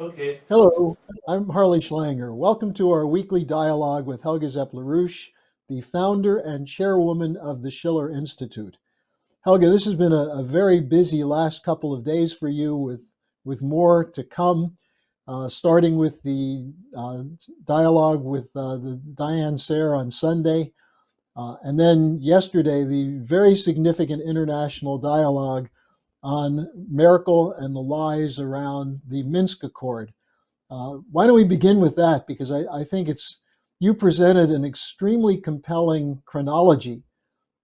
Okay. Hello, I'm Harley Schlanger. Welcome to our weekly dialogue with Helga Zepp-LaRouche, the founder and chairwoman of the Schiller Institute. Helga, this has been a very busy last couple of days for you with more to come, starting with the dialogue with the Diane Sayre on Sunday, and then yesterday, the very significant international dialogue on Merkel and the lies around the Minsk Accord. Why don't we begin with that? Because I think you presented an extremely compelling chronology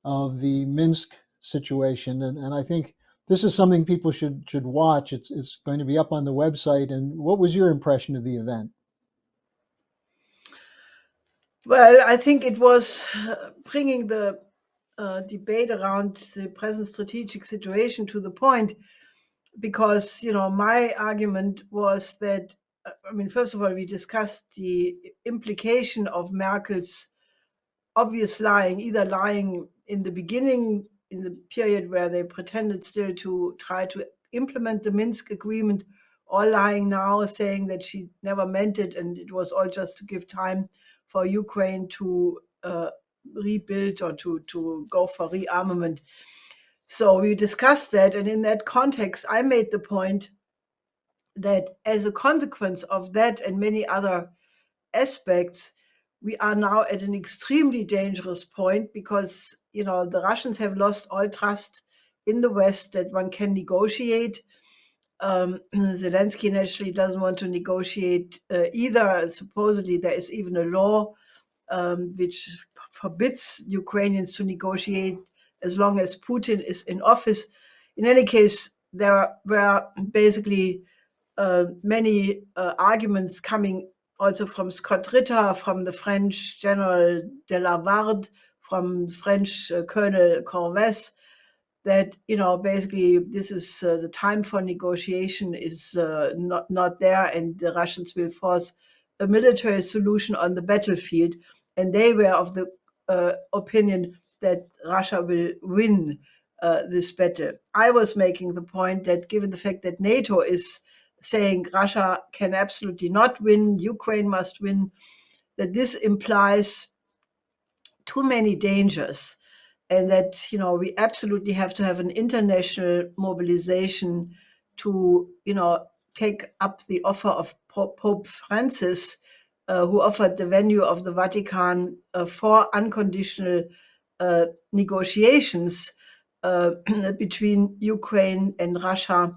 of the Minsk situation, and I think this is something people should watch. It's going to be up on the website. And what was your impression of the event? Well, I think it was bringing the debate around the present strategic situation to the point because, my argument was that, first of all, we discussed the implication of Merkel's obvious lying, either lying in the beginning, in the period where they pretended still to try to implement the Minsk agreement, or lying now, saying that she never meant it and it was all just to give time for Ukraine to rebuild or to go for rearmament. So we discussed that, and in that context, I made the point that as a consequence of that and many other aspects, we are now at an extremely dangerous point because the Russians have lost all trust in the West that one can negotiate. Zelensky naturally doesn't want to negotiate either. Supposedly, there is even a law which forbids Ukrainians to negotiate as long as Putin is in office. In any case, there were basically many arguments coming also from Scott Ritter, from the French General de la Varde, from French Colonel Corvès, that basically this is the time for negotiation is not there, and the Russians will force a military solution on the battlefield, and they were of the opinion that Russia will win this battle. I was making the point that given the fact that NATO is saying Russia can absolutely not win, Ukraine must win, that this implies too many dangers, and that we absolutely have to have an international mobilization to take up the offer of Pope Francis, who offered the venue of the Vatican for unconditional negotiations between Ukraine and Russia,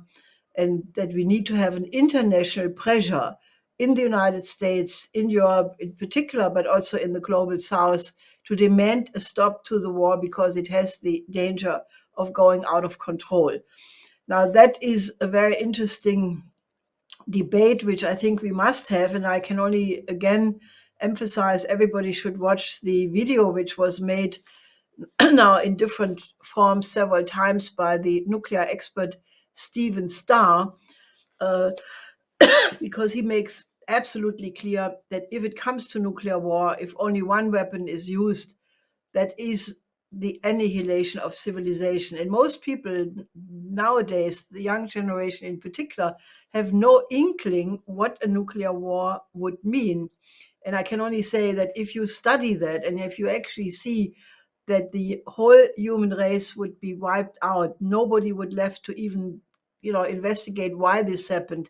and that we need to have an international pressure in the United States, in Europe in particular, but also in the global South, to demand a stop to the war because it has the danger of going out of control. Now, that is a very interesting debate, which I think we must have. And I can only again emphasize everybody should watch the video, which was made now in different forms several times by the nuclear expert Stephen Starr, uh, because he makes absolutely clear that if it comes to nuclear war, if only one weapon is used, that is the annihilation of civilization. And most people nowadays, the young generation in particular, have no inkling what a nuclear war would mean. And I can only say that if you study that and if you actually see that the whole human race would be wiped out, nobody would left to even investigate why this happened,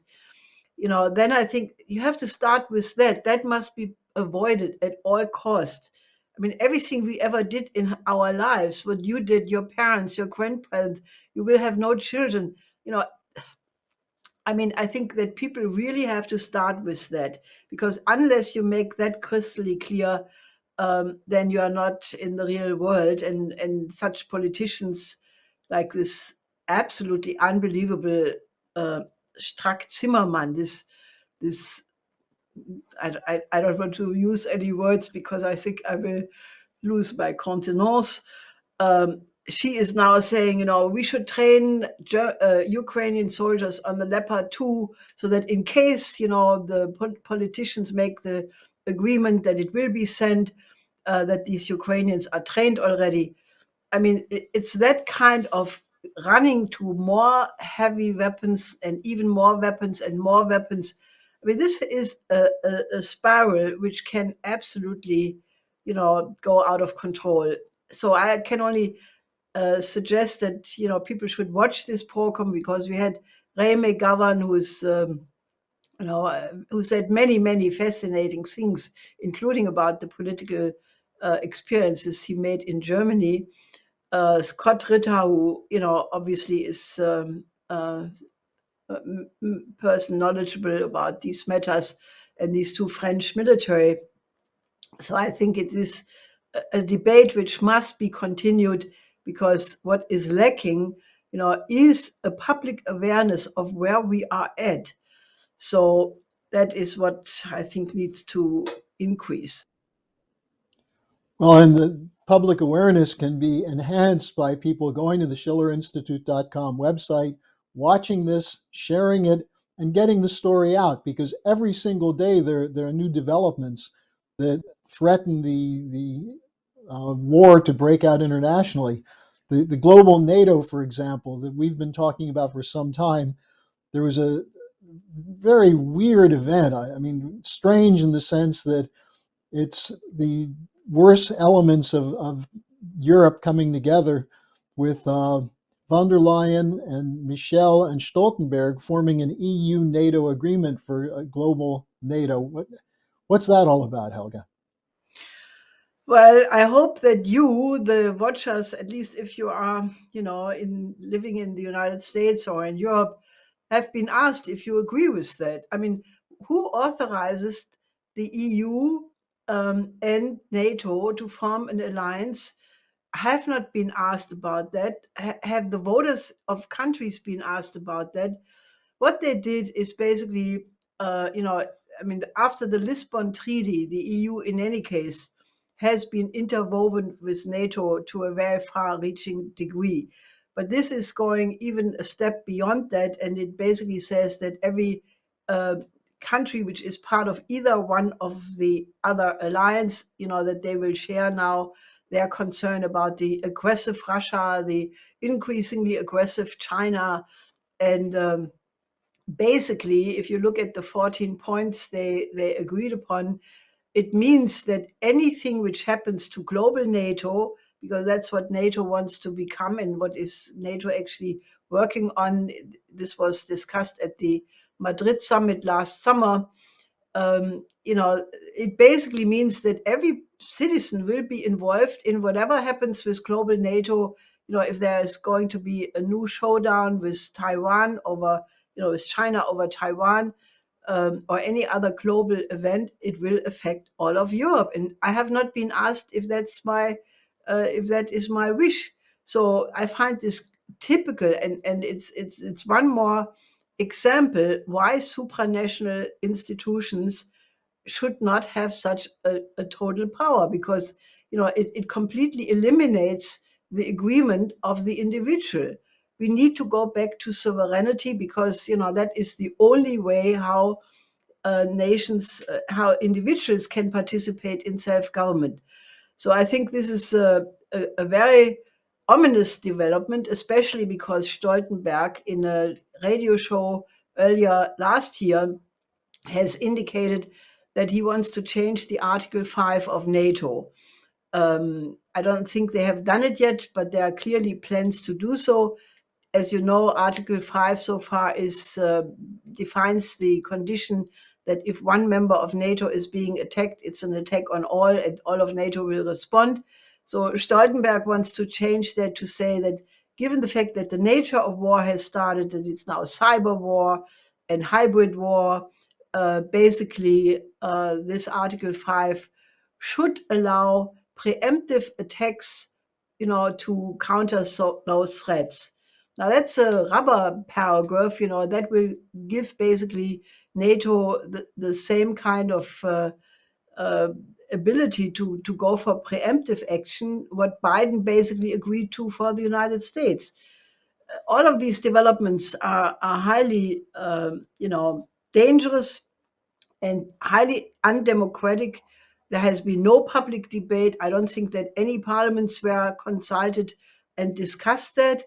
then I think you have to start with that. That must be avoided at all costs. I mean, everything we ever did in our lives, what you did, your parents, your grandparents, you will have no children. You know, I mean, I think that people really have to start with that, because unless you make that crystally clear, then you are not in the real world. And such politicians like this absolutely unbelievable uh, Strack Zimmermann, this I don't want to use any words because I think I will lose my contenance. She is now saying, we should train Ukrainian soldiers on the Leopard 2 so that in case, the politicians make the agreement that it will be sent, that these Ukrainians are trained already. I mean, it's that kind of running to more heavy weapons and even more weapons and more weapons. I mean, this is a spiral which can absolutely, go out of control. So I can only suggest that people should watch this program, because we had Ray McGovern, who said many fascinating things, including about the political experiences he made in Germany. Scott Ritter, who obviously is person knowledgeable about these matters, and these two French military. So I think it is a debate which must be continued, because what is lacking, is a public awareness of where we are at. So that is what I think needs to increase. Well, and the public awareness can be enhanced by people going to the schillerinstitute.com website, watching this, sharing it, and getting the story out, because every single day there are new developments that threaten the war to break out internationally. The global NATO, for example, that we've been talking about for some time, there was a very weird event. I mean, strange in the sense that it's the worst elements of Europe coming together, with von der Leyen and Michel and Stoltenberg forming an EU-NATO agreement for a global NATO. What's that all about, Helga? Well, I hope that you, the watchers, at least if you are, in living in the United States or in Europe, have been asked if you agree with that. I mean, who authorizes the EU and NATO to form an alliance? Have not been asked about that. Have the voters of countries been asked about that? What they did is basically, I mean, after the Lisbon Treaty, the EU, in any case, has been interwoven with NATO to a very far-reaching degree. But this is going even a step beyond that, and it basically says that every uh, country which is part of either one of the other alliance, that they will share now their concern about the aggressive Russia, the increasingly aggressive China, and basically, if you look at the 14 points they agreed upon, it means that anything which happens to global NATO, because that's what NATO wants to become and what is NATO actually working on. This was discussed at the Madrid summit last summer. It basically means that every citizen will be involved in whatever happens with global NATO. If there is going to be a new showdown with Taiwan over, with China over Taiwan, or any other global event, it will affect all of Europe. And I have not been asked if if that is my wish. So I find this typical, and it's one more example why supranational institutions should not have such a total power, because it completely eliminates the agreement of the individual. We need to go back to sovereignty, because that is the only way how nations, how individuals can participate in self-government. So I think this is a very ominous development, especially because Stoltenberg, in a radio show earlier last year, has indicated that he wants to change the Article 5 of NATO. I don't think they have done it yet, but there are clearly plans to do so. As you know, Article 5 so far defines the condition that if one member of NATO is being attacked, it's an attack on all, and all of NATO will respond. So Stoltenberg wants to change that to say that, given the fact that the nature of war has started, that it's now cyber war and hybrid war, basically this Article 5 should allow preemptive attacks, to counter those threats. Now that's a rubber paragraph, that will give basically NATO the same kind of uh, ability to go for preemptive action, what Biden basically agreed to for the United States. All of these developments are highly, dangerous and highly undemocratic. There has been no public debate. I don't think that any parliaments were consulted and discussed that.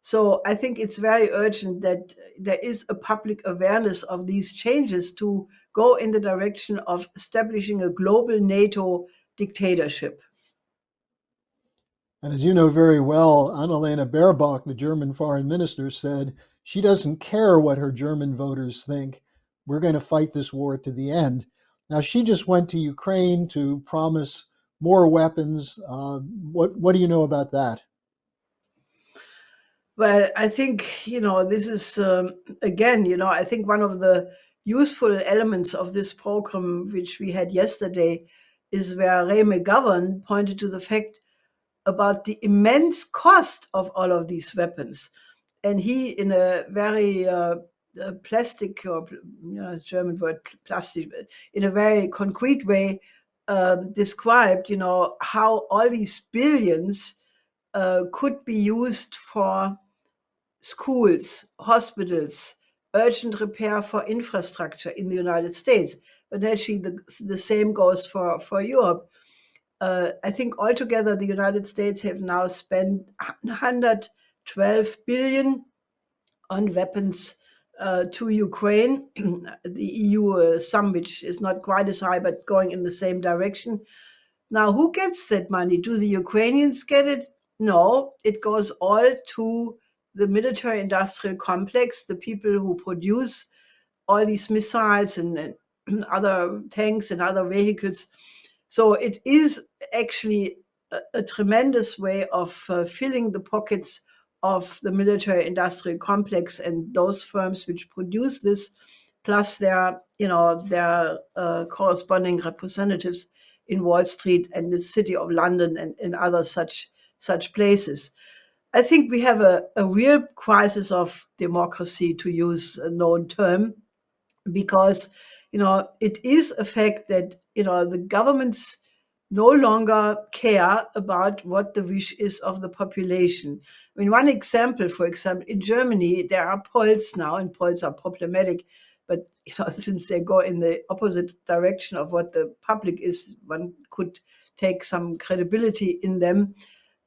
So I think it's very urgent that there is a public awareness of these changes to go in the direction of establishing a global NATO dictatorship. And as you know very well, Annalena Baerbock, the German foreign minister, said she doesn't care what her German voters think. We're going to fight this war to the end. Now, she just went to Ukraine to promise more weapons. What do you know about that? Well, I think, this is, again, I think one of the useful elements of this program, which we had yesterday, is where Ray McGovern pointed to the fact about the immense cost of all of these weapons. And he, in a very plastic, or German word plastic, in a very concrete way, described, how all these billions could be used for schools, hospitals, urgent repair for infrastructure in the United States. But actually, the same goes for Europe. I think altogether the United States have now spent 112 billion on weapons to Ukraine. The EU, some which is not quite as high, but going in the same direction. Now, who gets that money? Do the Ukrainians get it? No, it goes all to the military industrial complex, the people who produce all these missiles and other tanks and other vehicles. So it is actually a tremendous way of filling the pockets of the military industrial complex and those firms which produce this, plus their corresponding representatives in Wall Street and the City of London and in other such places. I think we have a real crisis of democracy, to use a known term, because it is a fact that the governments no longer care about what the wish is of the population. I mean, one example, for example, in Germany there are polls now, and polls are problematic, but since they go in the opposite direction of what the public is, one could take some credibility in them,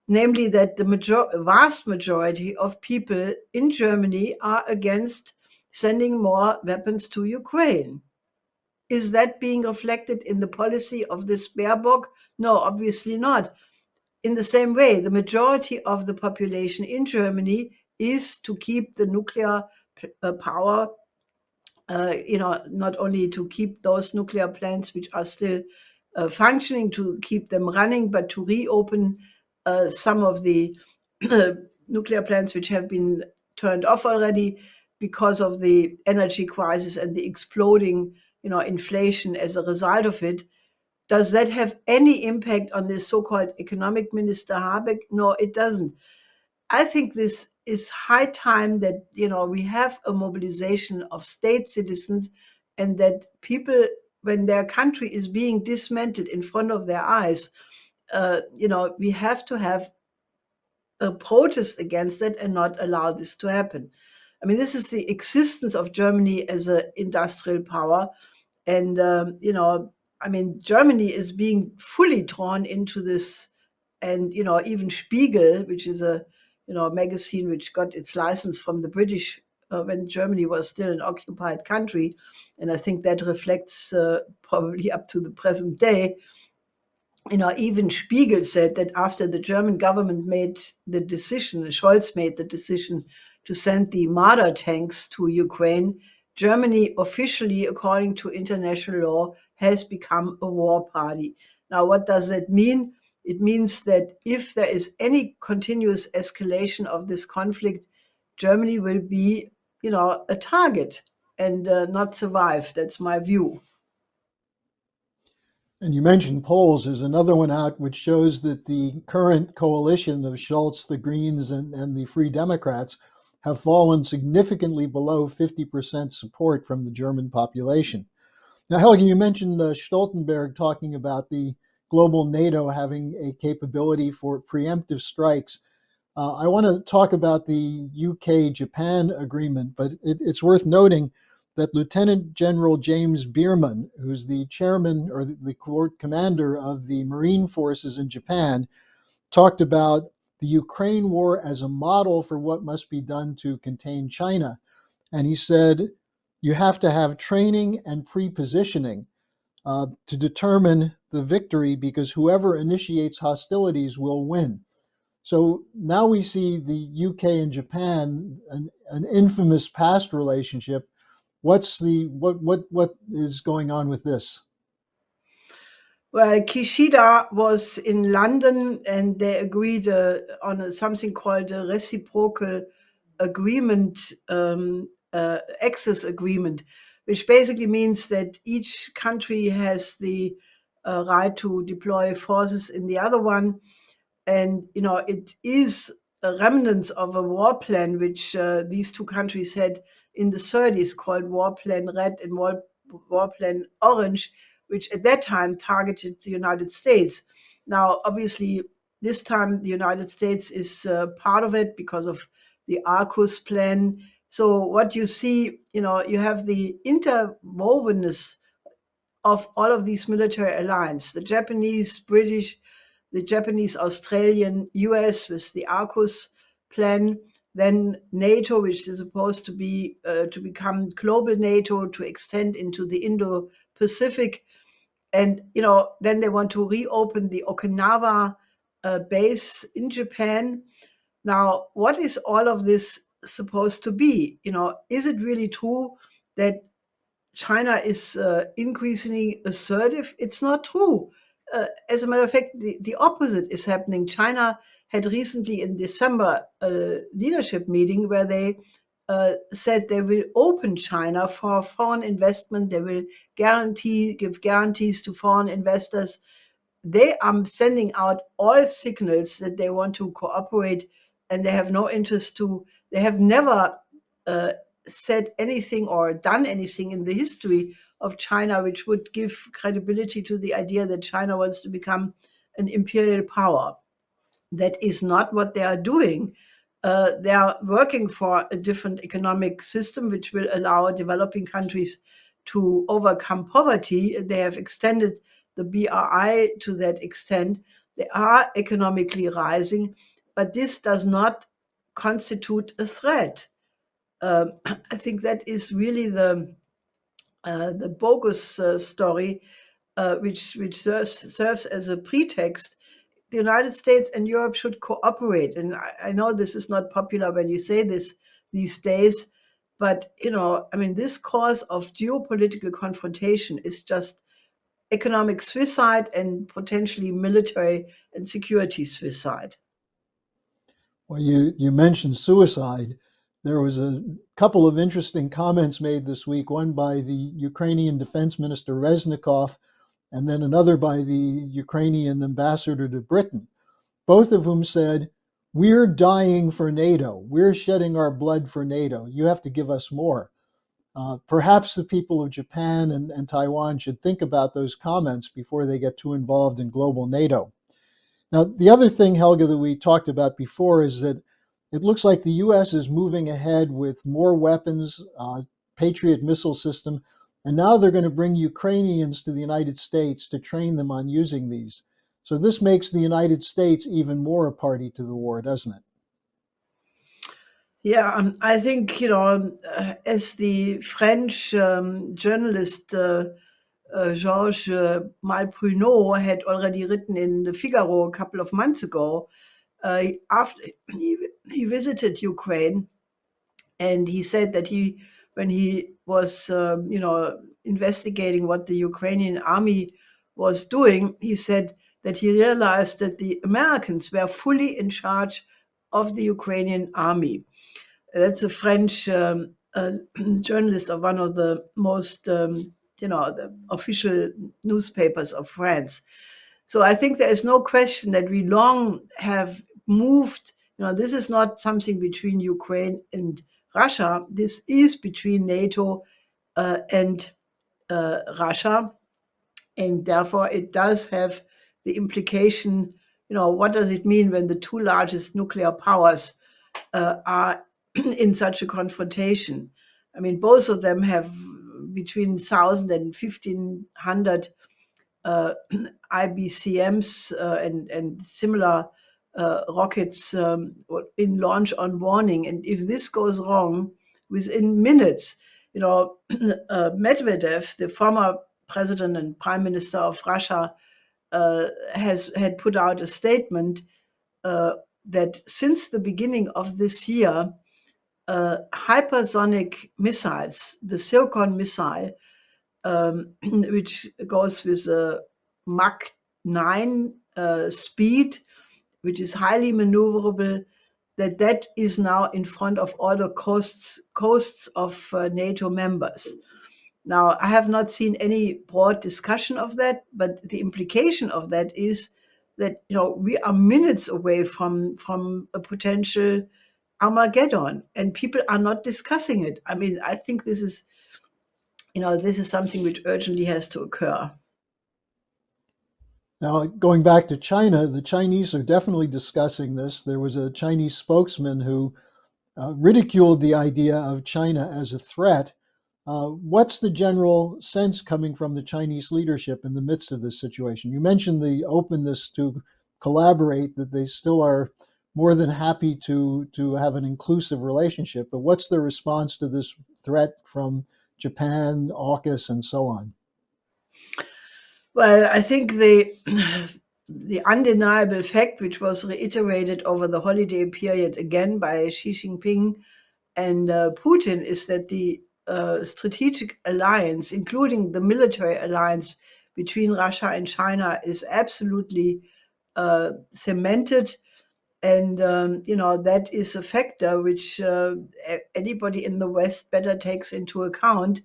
namely that the vast majority of people in Germany are against sending more weapons to Ukraine. Is that being reflected in the policy of this Baerbock? No, obviously not. In the same way, the majority of the population in Germany is to keep the nuclear power, not only to keep those nuclear plants which are still functioning, to keep them running, but to reopen some of the nuclear plants which have been turned off already because of the energy crisis and the exploding, inflation as a result of it. Does that have any impact on this so-called economic minister Habeck? No, it doesn't. I think this is high time that we have a mobilization of state citizens, and that people, when their country is being dismantled in front of their eyes, we have to have a protest against it and not allow this to happen. I mean, this is the existence of Germany as an industrial power, and I mean, Germany is being fully drawn into this, and even Spiegel, which is a magazine which got its license from the British when Germany was still an occupied country, and I think that reflects probably up to the present day. Even Spiegel said that after the German government made the decision, Scholz made the decision to send the Marder tanks to Ukraine, Germany officially, according to international law, has become a war party. Now, what does that mean? It means that if there is any continuous escalation of this conflict, Germany will be, a target and not survive. That's my view. And you mentioned polls. There's another one out which shows that the current coalition of Schultz, the Greens, and the Free Democrats have fallen significantly below 50% support from the German population. Now, Helga, you mentioned Stoltenberg talking about the global NATO having a capability for preemptive strikes. I want to talk about the UK-Japan agreement, but it's worth noting that Lieutenant General James Bierman, who's the chairman or the court commander of the Marine forces in Japan, talked about the Ukraine war as a model for what must be done to contain China. And he said, you have to have training and pre-positioning to determine the victory, because whoever initiates hostilities will win. So now we see the UK and Japan, an infamous past relationship. What is going on with this? Well, Kishida was in London and they agreed on something called a reciprocal agreement, access agreement, which basically means that each country has the right to deploy forces in the other one. And, it is a remnants of a war plan which these two countries had in the 30s called War Plan Red and War Plan Orange, which at that time targeted the United States. Now, obviously, this time the United States is part of it because of the AUKUS plan. So what you see, you have the interwovenness of all of these military alliances, the Japanese, British, the Japanese, Australian, US with the AUKUS plan, then NATO, which is supposed to be to become global NATO, to extend into the Indo-Pacific. And then they want to reopen the Okinawa base in Japan. Now, what is all of this supposed to be? Is it really true that China is increasingly assertive? It's not true. As a matter of fact, the opposite is happening. China had recently in December a leadership meeting where they said they will open China for foreign investment. They will give guarantees to foreign investors. They are sending out all signals that they want to cooperate, and they have no interest to. They have never uh, said anything or done anything in the history of China which would give credibility to the idea that China wants to become an imperial power. That is not what they are doing. They are working for a different economic system which will allow developing countries to overcome poverty. They have extended the BRI to that extent. They are economically rising, but this does not constitute a threat. I think that is really the bogus story, which serves as a pretext. The United States and Europe should cooperate, and I know this is not popular when you say this these days, but I mean, this cause of geopolitical confrontation is just economic suicide and potentially military and security suicide. Well, you mentioned suicide. There was a couple of interesting comments made this week, one by the Ukrainian Defense Minister Reznikov, and then another by the Ukrainian ambassador to Britain, both of whom said, we're dying for NATO. We're shedding our blood for NATO. You have to give us more. Perhaps the people of Japan and Taiwan should think about those comments before they get too involved in global NATO. Now, the other thing, Helga, that we talked about before is that it looks like the U.S. is moving ahead with more weapons, Patriot missile system, and now they're going to bring Ukrainians to the United States to train them on using these. So this makes the United States even more a party to the war, doesn't it? Yeah, I think, as the French journalist Georges Malpruneau had already written in the Figaro a couple of months ago, after he visited Ukraine, and he said that when he was, investigating what the Ukrainian army was doing, he said that he realized that the Americans were fully in charge of the Ukrainian army. That's a French journalist of one of the most, the official newspapers of France. So I think there is no question that we long have moved. This is not something between Ukraine and Russia. This is between NATO and Russia, and therefore it does have the implication. What does it mean when the two largest nuclear powers are in such a confrontation? I mean, both of them have between 1,000 and 1,500 IBCMs and similar rockets in launch on warning. And if this goes wrong, within minutes, Medvedev, the former president and prime minister of Russia, had put out a statement that since the beginning of this year, hypersonic missiles, the Zircon missile, which goes with a Mach 9 speed, which is highly maneuverable, that is now in front of all the coasts of NATO members. Now, I have not seen any broad discussion of that, but the implication of that is that we are minutes away from a potential Armageddon, and people are not discussing it. I mean, I think this is something which urgently has to occur. Now, going back to China, the Chinese are definitely discussing this. There was a Chinese spokesman who ridiculed the idea of China as a threat. What's the general sense coming from the Chinese leadership in the midst of this situation? You mentioned the openness to collaborate, that they still are more than happy to have an inclusive relationship, but what's the response to this threat from Japan, AUKUS, and so on? Well, I think the undeniable fact, which was reiterated over the holiday period again by Xi Jinping and Putin, is that the strategic alliance, including the military alliance between Russia and China, is absolutely cemented. And that is a factor which anybody in the West better takes into account,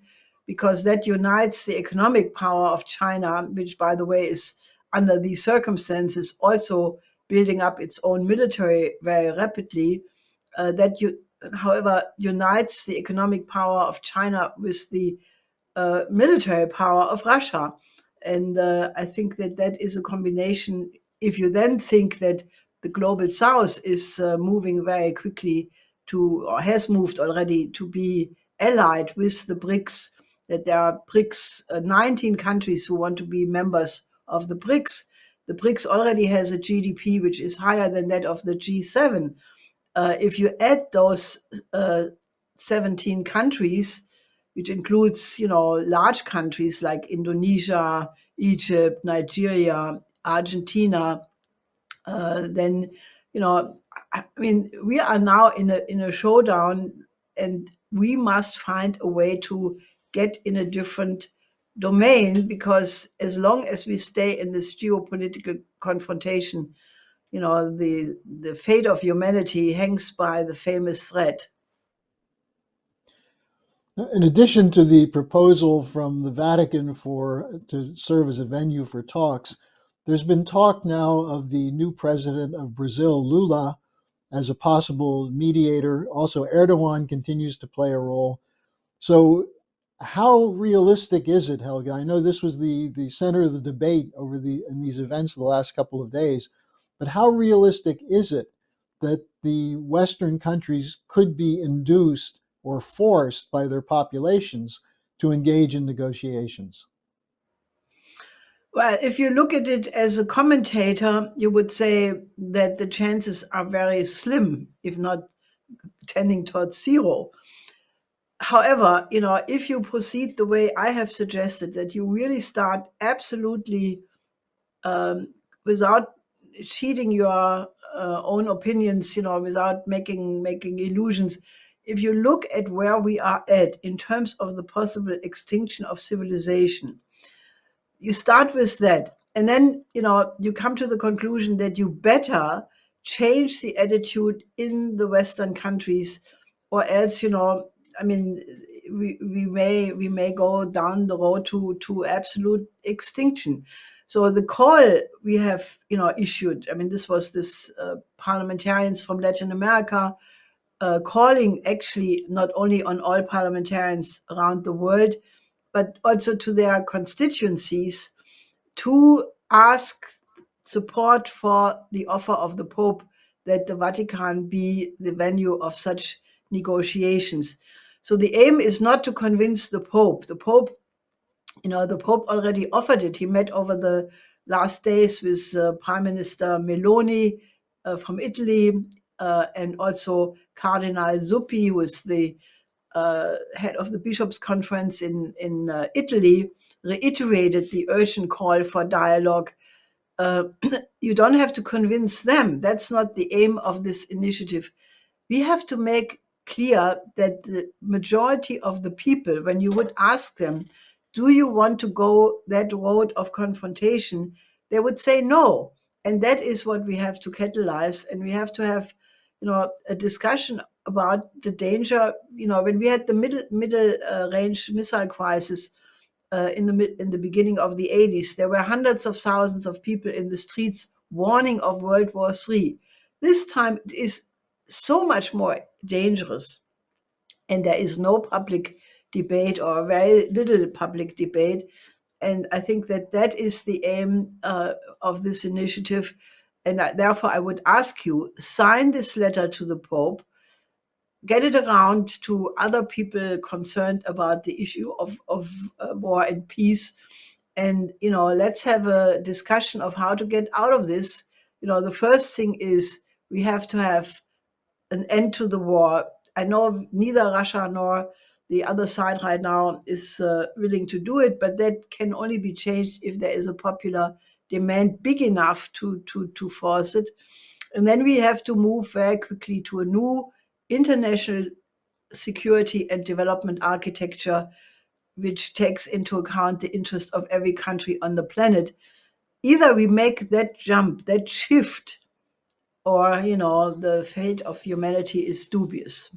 because that unites the economic power of China, which, by the way, is under these circumstances also building up its own military very rapidly. However, unites the economic power of China with the military power of Russia. And I think that is a combination. If you then think that the global south is moving very quickly to, or has moved already to be allied with the BRICS, that there are 19 countries who want to be members of the BRICS. The BRICS already has a GDP which is higher than that of the G7. If you add those 17 countries, which includes, large countries like Indonesia, Egypt, Nigeria, Argentina, then, I mean, we are now in a showdown, and we must find a way to get in a different domain, because as long as we stay in this geopolitical confrontation, the fate of humanity hangs by the famous thread. In addition to the proposal from the Vatican to serve as a venue for talks, there's been talk now of the new president of Brazil, Lula, as a possible mediator. Also, Erdogan continues to play a role. So how realistic is it, Helga? I know this was the center of the debate in these events the last couple of days, but how realistic is it that the Western countries could be induced or forced by their populations to engage in negotiations? Well, if you look at it as a commentator, you would say that the chances are very slim, if not tending towards zero. However, if you proceed the way I have suggested, that you really start absolutely without cheating your own opinions, without making illusions. If you look at where we are at in terms of the possible extinction of civilization, you start with that, and then you come to the conclusion that you better change the attitude in the Western countries, or else I mean, we may go down the road to absolute extinction. So the call we have issued, I mean, this was parliamentarians from Latin America calling actually not only on all parliamentarians around the world, but also to their constituencies, to ask support for the offer of the Pope that the Vatican be the venue of such negotiations. So the aim is not to convince the Pope. The Pope already offered it. He met over the last days with Prime Minister Meloni from Italy, and also Cardinal Zuppi, who is the head of the Bishops' Conference in Italy, reiterated the urgent call for dialogue. You don't have to convince them. That's not the aim of this initiative. We have to make clear that the majority of the people, when you would ask them, do you want to go that road of confrontation, they would say no. And that is what we have to catalyze. And we have to have, a discussion about the danger. When we had the middle range missile crisis in the beginning of the 80s, there were hundreds of thousands of people in the streets warning of World War III. This time it is so much more dangerous, and there is no public debate or very little public debate. And I think that is the aim of this initiative. And therefore, I would ask you, sign this letter to the Pope, get it around to other people concerned about the issue of war and peace. And, let's have a discussion of how to get out of this. The first thing is we have to have an end to the war. I know neither Russia nor the other side right now is willing to do it, but that can only be changed if there is a popular demand big enough to force it. And then we have to move very quickly to a new international security and development architecture, which takes into account the interest of every country on the planet. Either we make that jump, that shift, or the fate of humanity is dubious.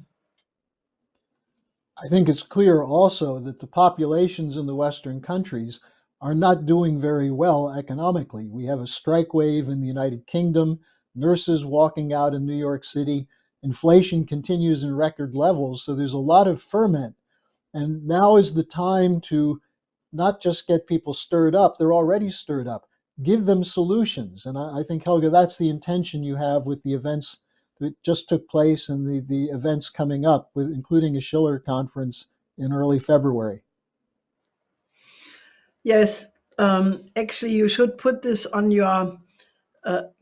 I think it's clear also that the populations in the Western countries are not doing very well economically. We have a strike wave in the United Kingdom, nurses walking out in New York City, inflation continues in record levels, so there's a lot of ferment. And now is the time to not just get people stirred up, they're already stirred up. Give them solutions. And I think, Helga, that's the intention you have with the events that just took place and the events coming up, with including a Schiller conference in early February. Yes, actually, you should put this on your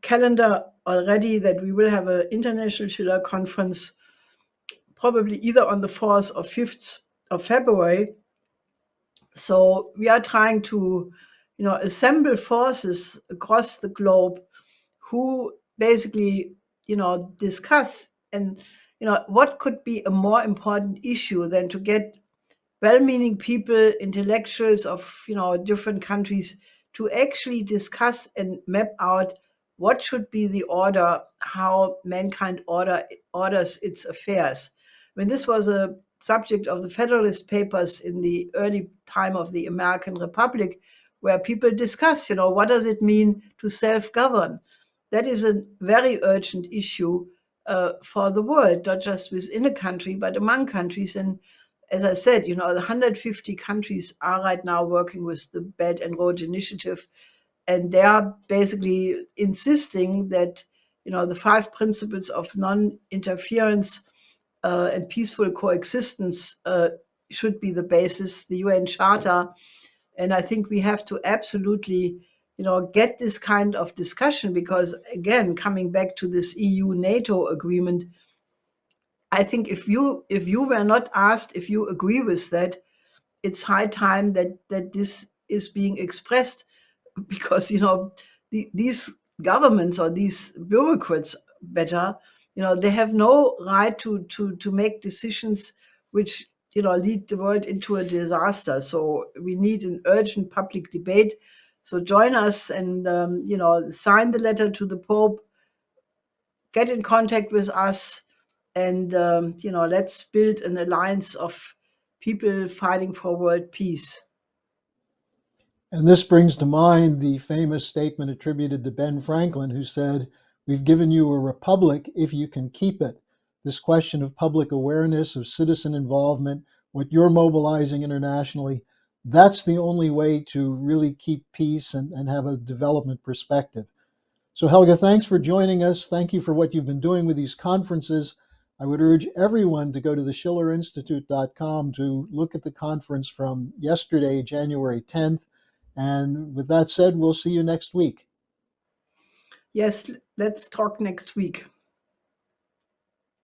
calendar already, that we will have an international Schiller conference probably either on the 4th or 5th of February. So we are trying to, assemble forces across the globe who basically, discuss, and, what could be a more important issue than to get well-meaning people, intellectuals of, different countries, to actually discuss and map out what should be the order, how mankind orders its affairs. I mean, this was a subject of the Federalist Papers in the early time of the American Republic, where people discuss, what does it mean to self-govern? That is a very urgent issue for the world, not just within a country, but among countries. And as I said, the 150 countries are right now working with the Belt and Road Initiative, and they are basically insisting that, the 5 principles of non-interference and peaceful coexistence should be the basis, the UN Charter. And I think we have to absolutely, get this kind of discussion, because again, coming back to this EU-NATO agreement, I think if you were not asked if you agree with that, it's high time that this is being expressed, because these governments, or these bureaucrats better, they have no right to make decisions which lead the world into a disaster. So we need an urgent public debate. So join us and sign the letter to the Pope, get in contact with us, and let's build an alliance of people fighting for world peace. And this brings to mind the famous statement attributed to Ben Franklin, who said, "We've given you a republic if you can keep it." This question of public awareness, of citizen involvement, what you're mobilizing internationally, that's the only way to really keep peace and have a development perspective. So, Helga, thanks for joining us. Thank you for what you've been doing with these conferences. I would urge everyone to go to the schillerinstitute.com to look at the conference from yesterday, January 10th. And with that said, we'll see you next week. Yes, let's talk next week.